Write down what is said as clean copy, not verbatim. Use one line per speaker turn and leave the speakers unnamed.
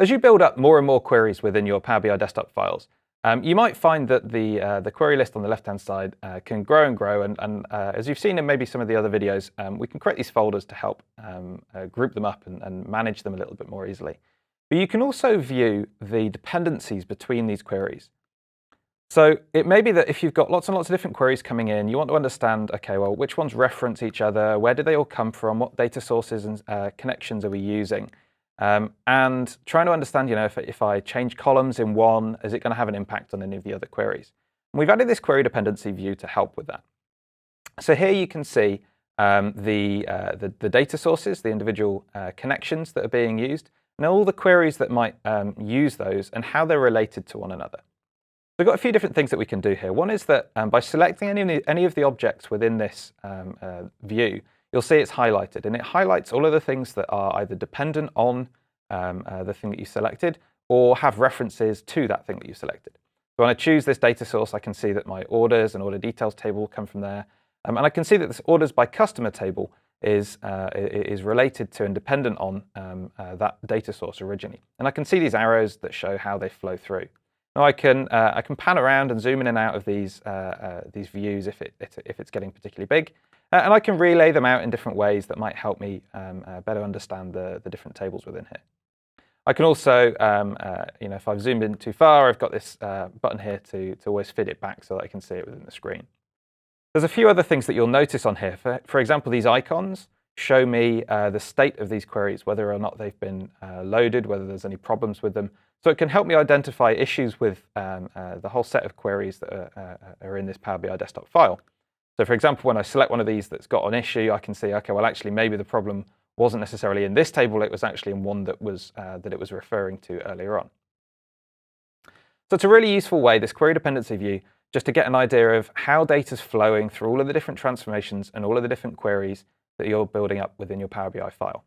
As you build up more and more queries within your Power BI desktop files, you might find that the query list on the left-hand side can grow and grow, and as you've seen in maybe some of the other videos, we can create these folders to help group them up and manage them a little bit more easily. But you can also view the dependencies between these queries. So it may be that if you've got lots and lots of different queries coming in, you want to understand, okay, well, which ones reference each other, where do they all come from, what data sources and connections are we using? And trying to understand, if I change columns in one, is it going to have an impact on any of the other queries? And we've added this query dependency view to help with that. So here you can see the data sources, the individual connections that are being used, and all the queries that might use those and how they're related to one another. We've got a few different things that we can do here. One is that by selecting any of the objects within this view, you'll see it's highlighted, and it highlights all of the things that are either dependent on the thing that you selected or have references to that thing that you selected. So when I choose this data source, I can see that my orders and order details table come from there, and I can see that this orders by customer table is related to and dependent on that data source originally. And I can see these arrows that show how they flow through. Now I can pan around and zoom in and out of these views if it's getting particularly big, and I can relay them out in different ways that might help me better understand the different tables within here. I can also, if I've zoomed in too far, I've got this button here to always fit it back so that I can see it within the screen. There's a few other things that you'll notice on here. For example, these icons show me the state of these queries, whether or not they've been loaded, whether there's any problems with them. So it can help me identify issues with the whole set of queries that are in this Power BI desktop file. So for example, when I select one of these that's got an issue, I can see, okay, well, actually, maybe the problem wasn't necessarily in this table, it was actually in one that it was referring to earlier on. So it's a really useful way, this query dependency view, just to get an idea of how data's flowing through all of the different transformations and all of the different queries that you're building up within your Power BI file.